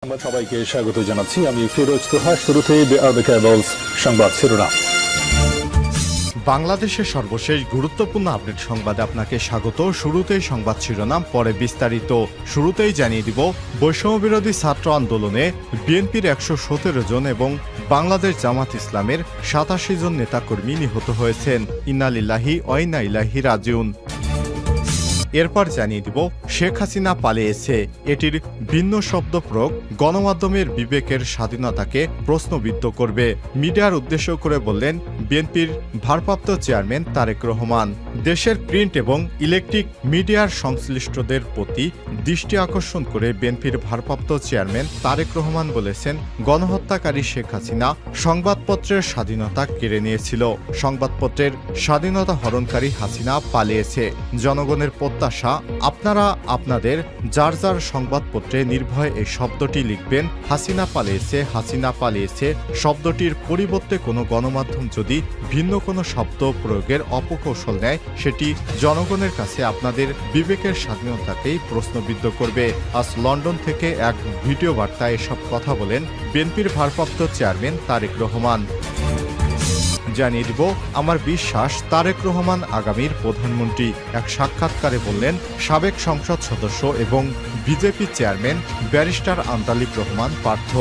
সংবাদ সবাইকে স্বাগত জানাচ্ছি। আমি ফিরোজ তোহা। শুরুতেই সংবাদ শিরোনাম। বাংলাদেশের সর্বশেষ গুরুত্বপূর্ণ আপডেট সংবাদে আপনাকে স্বাগত। শুরুতেই সংবাদ শিরোনাম, পরে বিস্তারিত। শুরুতেই জানিয়ে দিব, বৈষম্যবিরোধী ছাত্র আন্দোলনে বিএনপির ১১৭ জন এবং বাংলাদেশ জামাত ইসলামের ৮৭ জন নেতাকর্মী নিহত হয়েছেন। ইন্না লিল্লাহি ওয়া ইন্না ইলাইহি রাজিউন। এরপর জানিয়ে দিব, শেখ হাসিনা পালিয়েছে, এটির ভিন্ন শব্দ প্রয়োগ গণমাধ্যমের বিবেকের স্বাধীনতাকে প্রশ্নবিদ্ধ করবে। মিডিয়ার উদ্দেশ্য করে বললেন বিএনপির ভারপ্রাপ্ত চেয়ারম্যান তারেক রহমান। দেশের প্রিন্ট এবং ইলেকট্রিক মিডিয়ার সংশ্লিষ্টদের প্রতি দৃষ্টি আকর্ষণ করে বিএনপির ভারপ্রাপ্ত চেয়ারম্যান তারেক রহমান বলেছেন, গণহত্যাকারী শেখ হাসিনা সংবাদপত্রের স্বাধীনতা কেড়ে নিয়েছিল। সংবাদপত্রের স্বাধীনতা হরণকারী হাসিনা পালিয়েছে। জনগণের প্রত্যাশা, আপনারা আপনাদের যার যার সংবাদপত্রে নির্ভয়ে এই শব্দটি লিখবেন, হাসিনা পালিয়েছে, হাসিনা পালিয়েছে। শব্দটির পরিবর্তে কোনো গণমাধ্যম যদি ভিন্ন কোনো শব্দ প্রয়োগের অপকৌশল নেয়, সেটি জনগণের কাছে আপনাদের বিবেকের স্বাধীনতাকেই প্রশ্নবিদ্ধ করবে। আজ লন্ডন থেকে এক ভিডিও বার্তায় এসব কথা বলেন বিএনপির ভারপ্রাপ্ত চেয়ারম্যান তারেক রহমান। জানিয়ে দিব, আমার বিশ্বাস তারেক রহমান আগামীর প্রধানমন্ত্রী। এক সাক্ষাৎকারে বললেন সাবেক সংসদ সদস্য এবং BJP chairman barrister Andalib Rahman Partha.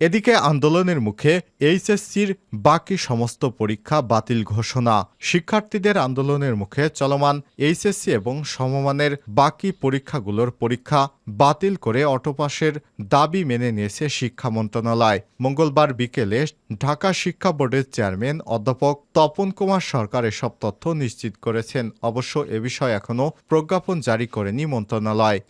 এদিকে আন্দোলনের মুখে এইচএসসির বাকি সমস্ত পরীক্ষা বাতিল ঘোষণা। শিক্ষার্থীদের আন্দোলনের মুখে চলমান এইচএসসি এবং সমমানের বাকি পরীক্ষাগুলোর পরীক্ষা বাতিল করে অটোপাসের দাবি মেনে নিয়েছে শিক্ষা মন্ত্রণালয়। মঙ্গলবার বিকেলে ঢাকা শিক্ষা বোর্ডের চেয়ারম্যান অধ্যাপক তপন কুমার সরকার এসব তথ্য নিশ্চিত করেছেন। অবশ্য এ বিষয়ে এখনও প্রজ্ঞাপন জারি করেনি মন্ত্রণালয়।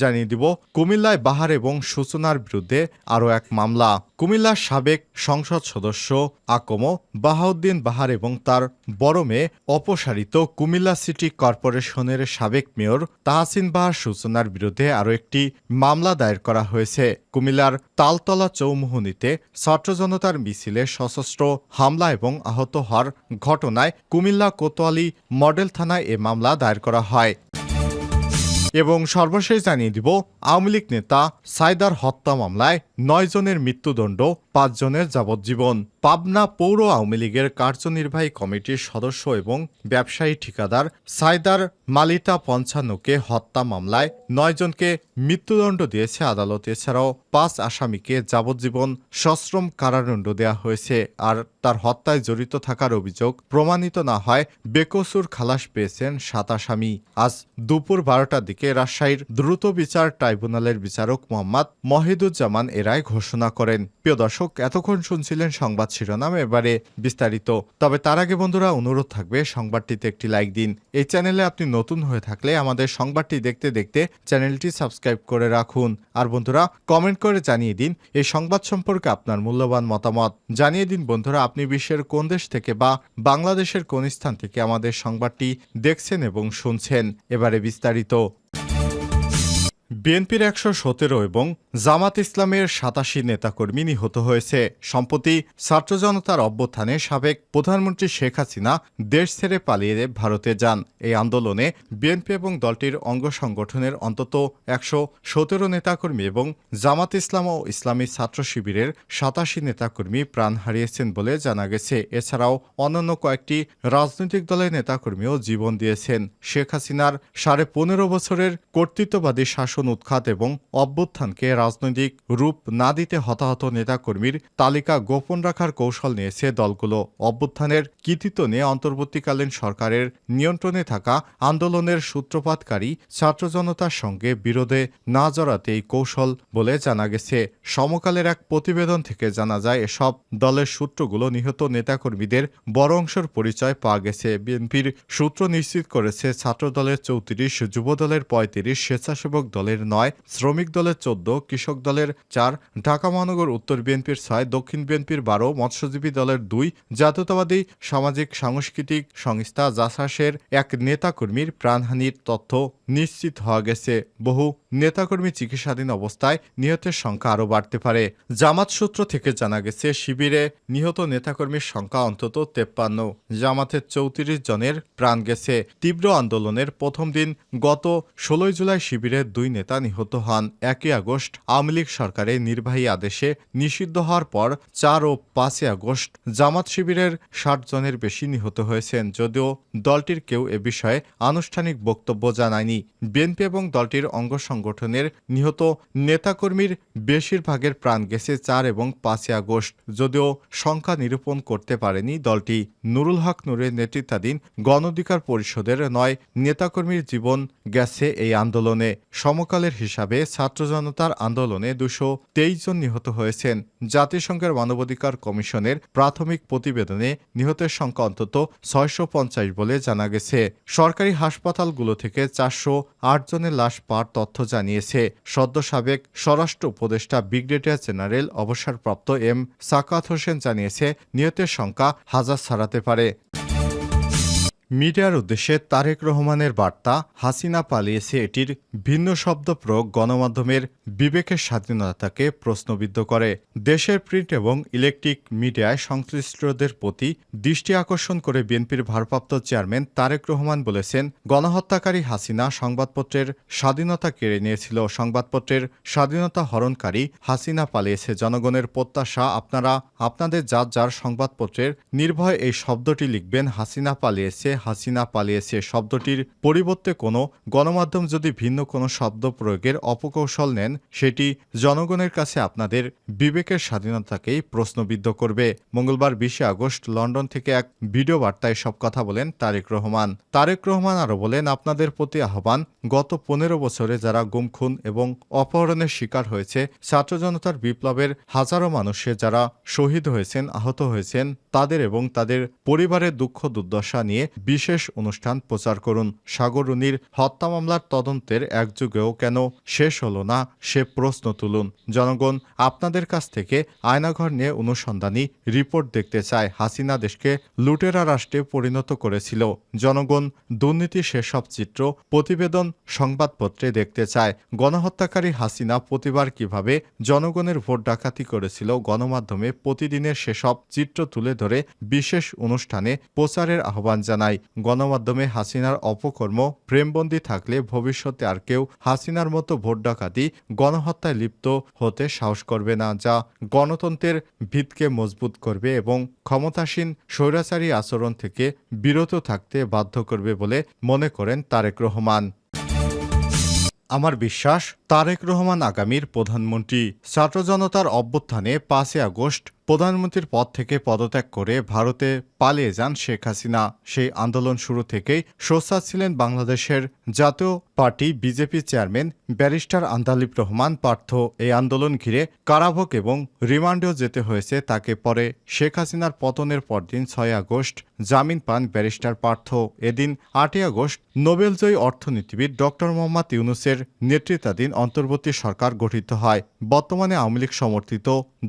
জানিয়ে দিব, কুমিল্লায় বাহার এবং সূচনার বিরুদ্ধে আরও এক মামলা। কুমিল্লার সাবেক সংসদ সদস্য আকম বাহাউদ্দিন বাহার এবং তার বড় মেয়ে অপসারিত কুমিল্লা সিটি কর্পোরেশনের সাবেক মেয়র তাহসিন বাহার সূচনার বিরুদ্ধে আরও একটি মামলা দায়ের করা হয়েছে। কুমিল্লার তালতলা চৌমুহনীতে ছাত্র জনতার মিছিলে সশস্ত্র হামলা এবং আহত হওয়ার ঘটনায় কুমিল্লা কোতোয়ালি মডেল থানায় এ মামলা দায়ের করা হয়। এবং সর্বশেষ জানিয়ে দিব, আওয়ামী লীগ নেতা সাইদার হত্যা মামলায় ৯ জনের মৃত্যুদণ্ড, ৫ জনের যাবজ্জীবন। পাবনা পৌর আওয়ামী লীগের কার্যনির্বাহী কমিটির সদস্য এবং ব্যবসায়ী ঠিকাদার সাইদার মালিতা পঞ্চান্নকে হত্যা মামলায় ৯ জনকে মৃত্যুদণ্ড দিয়েছে আদালত। এছাড়াও ৫ আসামিকে যাবজ্জীবন সশ্রম কারাদণ্ড দেওয়া হয়েছে। আর তার হত্যায় জড়িত থাকার অভিযোগ প্রমাণিত না হয় বেকসুর খালাস পেয়েছেন ৭ আসামি। আজ দুপুর ১২টার দিকে রাজশাহীর দ্রুত বিচার ট্রাইব্যুনালের বিচারক মোহাম্মদ মহিদুজ্জামান এ রায় ঘোষণা করেন। প্রিয় দর্শক, এতক্ষণ শুনছিলেন সংবাদ শিরোনাম, এবারে বিস্তারিত। তবে তার আগে বন্ধুরা, অনুরোধ থাকবে সংবাদটিতে একটি লাইক দিন। এই চ্যানেলে আপনি নতুন হয়ে থাকলে আমাদের সংবাদটি দেখতে দেখতে চ্যানেলটি সাবস্ক্রাইব করে রাখুন। আর বন্ধুরা, কমেন্ট করে জানিয়ে দিন এই সংবাদ সম্পর্কে আপনার মূল্যবান মতামত। জানিয়ে দিন বন্ধুরা, আপনি বিশ্বের কোন দেশ থেকে বা বাংলাদেশের কোন স্থান থেকে আমাদের সংবাদটি দেখছেন এবং শুনছেন। এবারে বিস্তারিত। বিএনপির ১১৭ এবং জামাত ইসলামের ৮৭ নেতাকর্মী নিহত হয়েছে। সম্প্রতি ছাত্র জনতার অভ্যুত্থানে সাবেক প্রধানমন্ত্রী শেখ হাসিনা দেশ ছেড়ে পালিয়ে ভারতে যান। এই আন্দোলনে বিএনপি এবং দলটির অঙ্গ সংগঠনের অন্তত ১১৭ নেতাকর্মী এবং জামাত ইসলাম ও ইসলামী ছাত্র শিবিরের ৮৭ নেতাকর্মী প্রাণ হারিয়েছেন বলে জানা গেছে। এছাড়াও অন্যান্য কয়েকটি রাজনৈতিক দলের নেতাকর্মীও জীবন দিয়েছেন। শেখ হাসিনার ১৫.৫ বছরের কর্তৃত্ববাদী শাসন উৎখাত এবং অভ্যুত্থানকে রাজনৈতিক রূপ না দিতে হতাহত নেতাকর্মীর তালিকা গোপন রাখার কৌশল নিয়েছে দলগুলো। অভ্যুত্থানের কৃতিত্ব নিয়ে অন্তর্বর্তীকালীন সরকারের নিয়ন্ত্রণে থাকা আন্দোলনের সূত্রপাতকারী ছাত্র জনতার সঙ্গে বিরোধে না জড়াতে এই কৌশল বলে জানা গেছে। সমকালের এক প্রতিবেদন থেকে জানা যায়, এসব দলের সূত্রগুলো নিহত নেতাকর্মীদের বড় অংশের পরিচয় পাওয়া গেছে। বিএনপির সূত্র নিশ্চিত করেছে, ছাত্র দলের ৩৪, যুব দলের ৩৫, স্বেচ্ছাসেবক দলের ৯, শ্রমিক দলের ১৪, কৃষক দলের ৪, ঢাকা মহানগর উত্তর বিএনপির ৬, দক্ষিণ বিএনপির ১২, মৎস্যজীবী দলের ২, জাতীয়তাবাদী সামাজিক সাংস্কৃতিক সংস্থা জাসাসের এক নেতাকর্মীর প্রাণহানির তথ্য নিশ্চিত হওয়া গেছে। বহু নেতাকর্মী চিকিৎসাধীন অবস্থায় নিহতের সংখ্যা আরও বাড়তে পারে। জামাত সূত্র থেকে জানা গেছে, শিবিরে নিহত নেতাকর্মীর সংখ্যা অন্তত ৫৩। জামাতের ৩৪ জনের প্রাণ গেছে। তীব্র আন্দোলনের প্রথম দিন গত ১৬ জুলাই শিবিরের ২ নেতা নিহত হন। 1 আগস্ট আওয়ামী লীগ সরকারের নির্বাহী আদেশে নিষিদ্ধ হওয়ার পর 4 ও 5 আগস্ট জামাত শিবিরের 60 জনের বেশি নিহত হয়েছেন, যদিও দলটির কেউ এ বিষয়ে আনুষ্ঠানিক বক্তব্য জানায়নি। বিএনপি এবং দলটির অঙ্গ সংগঠনের নিহত নেতাকর্মীর বেশিরভাগের প্রাণ গেছে 4 এবং 5 আগস্ট, যদিও সংখ্যা নিরূপণ করতে পারেনি দলটি। নুরুল হক নূরের নেতৃত্বাধীন গণ অধিকার পরিষদের 9 নেতাকর্মীর জীবন গেছে এই আন্দোলনে। সমকালের হিসাবে ছাত্র জনতার আন্দোলনে 223 জন নিহত হয়েছেন। জাতিসংঘের মানবাধিকার কমিশনের প্রাথমিক প্রতিবেদনে নিহতের সংখ্যা অন্তত 650 বলে জানা গেছে। সরকারি হাসপাতালগুলো থেকে 408 জনের লাশ পাওয়ার তথ্য জানিয়েছে। সদ্য সাবেক স্বরাষ্ট্র উপদেষ্টা ব্রিগেডিয়ার জেনারেল অবসরপ্রাপ্ত এম সাকাত হোসেন জানিয়েছে, নিহতের সংখ্যা হাজার ছাড়াতে পারে। মিডিয়ার উদ্দেশ্যে তারেক রহমানের বার্তা, হাসিনা পালিয়েছে এটির ভিন্ন শব্দ প্রয়োগ গণমাধ্যমের বিবেকের স্বাধীনতাকে প্রশ্নবিদ্ধ করে। দেশের প্রিন্ট এবং ইলেকট্রিক মিডিয়ায় সংশ্লিষ্টদের প্রতি দৃষ্টি আকর্ষণ করে বিএনপির ভারপ্রাপ্ত চেয়ারম্যান তারেক রহমান বলেছেন, গণহত্যাকারী হাসিনা সংবাদপত্রের স্বাধীনতা কেড়ে নিয়েছিল। সংবাদপত্রের স্বাধীনতা হরণকারী হাসিনা পালিয়েছে। জনগণের প্রত্যাশা, আপনারা আপনাদের যার যার সংবাদপত্রের নির্ভয়ে এই শব্দটি লিখবেন, হাসিনা পালিয়েছে, হাসিনা পালিয়েছে। শব্দটির পরিবর্তে কোনো গণমাধ্যম যদি ভিন্ন কোনো শব্দ প্রয়োগের অপকৌশল নেন, সেটি জনগণের কাছে আপনাদের বিবেকের স্বাধীনতাকেই প্রশ্নবিদ্ধ করবে। মঙ্গলবার 20 আগস্ট লন্ডন থেকে এক ভিডিও বার্তায় সব কথা বলেন তারেক রহমান। তারেক রহমান আরও বলেন, আপনাদের প্রতি আহ্বান, গত 15 বছরে যারা গুম, খুন এবং অপহরণের শিকার হয়েছে, ছাত্র জনতার বিপ্লবের হাজারো মানুষের যারা শহীদ হয়েছেন, আহত হয়েছেন, তাদের এবং তাদের পরিবারের দুঃখ দুর্দশা নিয়ে বিশেষ অনুষ্ঠান প্রচার করুন। সাগর রুনির হত্যা মামলার তদন্তের এক যুগেও কেন শেষ হলো না, সে প্রশ্ন তুলুন। জনগণ আপনাদের কাছ থেকে আয়নাঘর নিয়ে অনুসন্ধানী রিপোর্ট দেখতে চায়। হাসিনা দেশকে লুটেরা রাষ্ট্রে পরিণত করেছিল। জনগণ দুর্নীতি সেসব চিত্র প্রতিবেদন সংবাদপত্রে দেখতে চায়। গণহত্যাকারী হাসিনা প্রতিবার কিভাবে জনগণের ভোট ডাকাতি করেছিল, গণমাধ্যমে প্রতিদিনের সেসব চিত্র তুলে ধরে বিশেষ অনুষ্ঠানে প্রচারের আহ্বান জানায়। গণমাধ্যমে হাসিনার অপকর্ম প্রেমবন্দী থাকলে ভবিষ্যতে আর কেউ হাসিনার মতো ভোট ডাকাতি, গণহত্যায় লিপ্ত হতে সাহস করবে না, যা গণতন্ত্রের ভিতকে মজবুত করবে এবং ক্ষমতাসীন স্বৈরাচারী আচরণ থেকে বিরত থাকতে বাধ্য করবে বলে মনে করেন তারেক রহমান। আমার বিশ্বাস, তারেক রহমান আগামীর প্রধানমন্ত্রী। ছাত্র জনতার অভ্যুত্থানে 5 আগস্ট প্রধানমন্ত্রীর পদ থেকে পদত্যাগ করে ভারতে পালিয়ে যান শেখ হাসিনা। সেই আন্দোলন শুরু থেকেই সোচ্চার ছিলেন বাংলাদেশের জাতীয় party BJP chairman barrister Andalib Rahman Partha. এই আন্দোলন ঘিরে কারাভোগ এবং রিমান্ডেও যেতে হয়েছে তাকে। পরে শেখ হাসিনার পতনের পরদিন 6 আগস্ট জামিন পান ব্যারিস্টার পার্থ। এদিন 8 আগস্ট নোবেলজয়ী অর্থনীতিবিদ ডক্টর মোহাম্মদ ইউনূসের নেতৃত্বাধীন অন্তর্বর্তী সরকার গঠিত হয়। বর্তমানে আওয়ামী লীগ সমর্থিত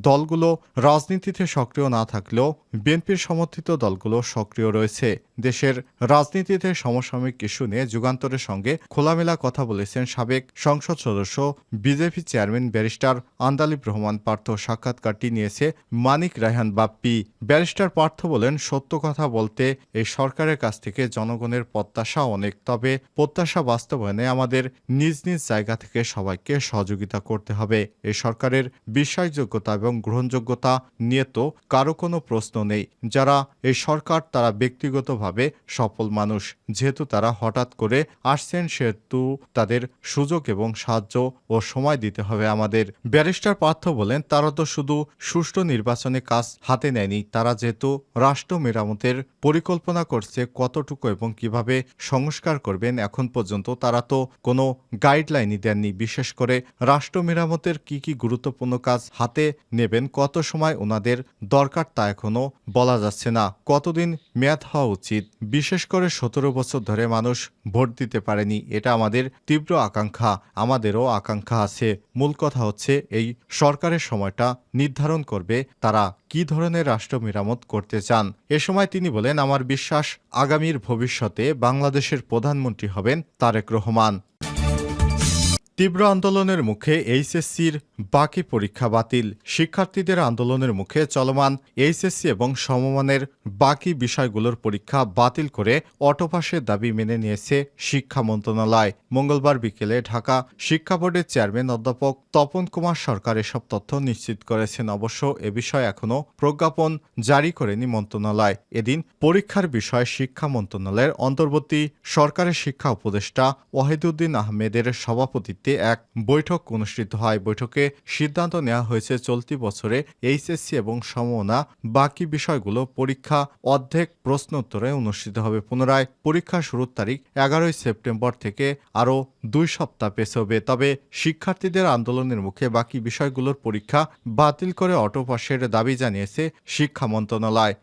দলগুলো রাজনীতিতে সক্রিয় না থাকলেও বিএনপির সমর্থিত দলগুলো সক্রিয় রয়েছে। দেশের রাজনীতিতে সমসাময়িক ইস্যু নিয়ে যুগান্তরের সঙ্গে খোলামেলা কথা বলেছেন সাবেক সংসদ সদস্য BJP chairman barrister Andalib Rahman Partho. সাক্ষাৎকারটি নিয়েছে মানিক রায়হান বাপ্পি। ব্যারিস্টার পার্থ বলেন, সত্য কথা বলতে এই সরকারের কাছ থেকে জনগণের প্রত্যাশা অনেক, তবে প্রত্যাশা বাস্তবায়নে আমাদের নিজ নিজ জায়গা থেকে সবাইকে সহযোগিতা করতে হবে। এই সরকারের বিশ্বাসযোগ্যতা এবং গ্রহণযোগ্যতা নিয়ে তো কারো কোনো প্রশ্ন নেই। যারা এই সরকার তারা ব্যক্তিগতভাবে সফল মানুষ, যেহেতু তারা হঠাৎ করে আসছেন সেহেতু তাদের সুযোগ এবং সাহায্য ও সময় দিতে হবে আমাদের। ব্যারিস্টার পার্থ বলেন, তারা তো শুধু সুষ্ঠু নির্বাচনে কাজ হাতে নেয়নি, তারা যেহেতু রাষ্ট্র মেরামতের পরিকল্পনা করছে, কতটুকু এবং কিভাবে সংস্কার করবেন এখন পর্যন্ত তারা তো কোনো গাইডলাইনই দেননি। বিশেষ করে রাষ্ট্র মেরামতের কি কি গুরুত্বপূর্ণ কাজ হাতে নেবেন, কত সময় ওনাদের দরকার তা এখনো বলা যাচ্ছে না। কতদিন মেয়াদ হওয়া উচিত, বিশেষ করে 17 বছর ধরে মানুষ ভোট দিতে পারেনি, এটা আমাদের তীব্র আকাঙ্ক্ষা। আমাদেরও আকাঙ্ক্ষা আছে। মূল কথা হচ্ছে এই সরকারের সময়টা নির্ধারণ করবে তারা কি ধরনের রাষ্ট্র মেরামত করতে চান। এ সময় তিনি বলেন, আমার বিশ্বাস আগামীর ভবিষ্যতে বাংলাদেশের প্রধানমন্ত্রী হবেন তারেক রহমান। তীব্র আন্দোলনের মুখে এইচএসসির বাকি পরীক্ষা বাতিল। শিক্ষার্থীদের আন্দোলনের মুখে চলমান এইচএসসি এবং সমমানের বাকি বিষয়গুলোর পরীক্ষা বাতিল করে অটোপাসের দাবি মেনে নিয়েছে শিক্ষা মন্ত্রণালয়। মঙ্গলবার বিকেলে ঢাকা শিক্ষা বোর্ডের চেয়ারম্যান অধ্যাপক তপন কুমার সরকার এসব তথ্য নিশ্চিত করেছেন। অবশ্য এ বিষয়ে এখনও প্রজ্ঞাপন জারি করেনি মন্ত্রণালয়। এদিন পরীক্ষার বিষয়ে শিক্ষা মন্ত্রণালয়ের অন্তর্বর্তী সরকারের শিক্ষা উপদেষ্টা ওয়াহিদুদ্দিন আহমেদের সভাপতিত্বে এক বৈঠক অনুষ্ঠিত হয়। বৈঠকে সিদ্ধান্ত নেওয়া হয়েছে চলতি বছরে এইচএসসি এবং সমমানা বাকি বিষয়গুলো পরীক্ষা অর্ধেক প্রশ্নোত্তরে অনুষ্ঠিত হবে। পুনরায় পরীক্ষা শুরুর তারিখ 11 সেপ্টেম্বর থেকে আরও 2 সপ্তাহ পেছবে। তবে শিক্ষার্থীদের আন্দোলনের মুখে বাকি বিষয়গুলোর পরীক্ষা বাতিল করে অটোপাসের দাবি জানিয়েছে শিক্ষা মন্ত্রণালয়।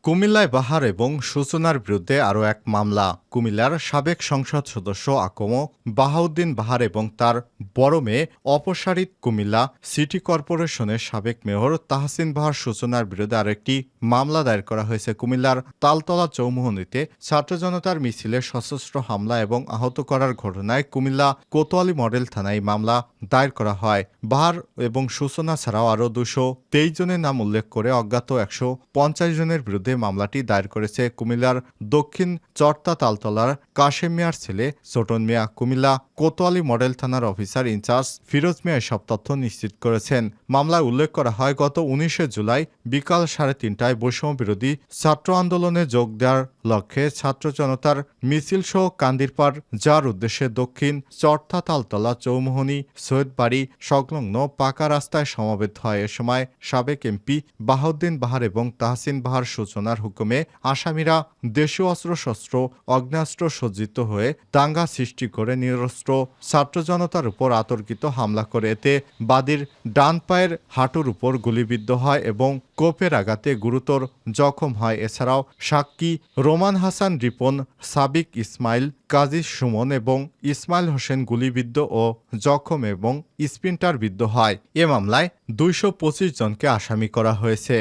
কুমিল্লায় বাহার এবং সূচনার বিরুদ্ধে আরও এক মামলা। কুমিল্লার সাবেক সংসদ সদস্য আকম বাহাউদ্দিন বাহার এবং তার বড় মেয়ে অপসারিত কুমিল্লা সিটি কর্পোরেশনের সাবেক মেয়র তাহসিন বাহার সূচনার বিরুদ্ধে আরেকটি মামলা দায়ের করা হয়েছে। কুমিল্লার তালতলা চৌমুহনীতে ছাত্র জনতার মিছিলে সশস্ত্র হামলা এবং আহত করার ঘটনায় কুমিল্লা কোতোয়ালি মডেল থানায় মামলা দায়ের করা হয়। বাহার এবং সূচনা ছাড়াও আরও 223 জনের নাম উল্লেখ করে অজ্ঞাত 150 জনের বিরুদ্ধে মামলাটি দায়ের করেছে কুমিল্লার দক্ষিণ চর্তা তালতলার কাশেম মিয়ার ছেলে ছোটন মিয়া। কুমিল্লা কোতোয়ালি মডেল থানার অফিসার ইনচার্জ ফিরোজ মিয়া এসব তথ্য নিশ্চিত করেছেন। মামলায় উল্লেখ করা হয়, গত 19 জুলাই বিকাল 3:30টায় বৈষম্য বিরোধী ছাত্র আন্দোলনে যোগ দেওয়ার লক্ষ্যে ছাত্র জনতার মিছিল সহ কান্দিরপাড় যার উদ্দেশ্যে দক্ষিণ চর্তা তালতলা চৌমুহনী সৈয়দবাড়ি সংলগ্ন পাকা রাস্তায় সমবেত হয়। এ সময় সাবেক এমপি বাহাউদ্দিন বাহার এবং তাহসিন বাহার সূচনার হুকুমে আসামিরা দেশীয় অস্ত্রশস্ত্র অগ্নেয়াস্ত্র সজ্জিত হয়ে দাঙ্গা সৃষ্টি করে নিরস্ত্র ছাত্র জনতার উপর আতর্কিত হামলা করে। এতে বাদীর ডান পায়ের হাঁটুর উপর গুলিবিদ্ধ হয় এবং কোপের আঘাতে গুরুতর জখম হয়। এছাড়াও সাক্ষী রোমান হাসান রিপন, সাবিক ইসমাইল, কাজী সুমন এবং ইসমাইল হোসেন গুলিবিদ্ধ ও জখম এবং স্পিন্টারবিদ্ধ হয়। এ মামলায় 225 জনকে আসামি করা হয়েছে।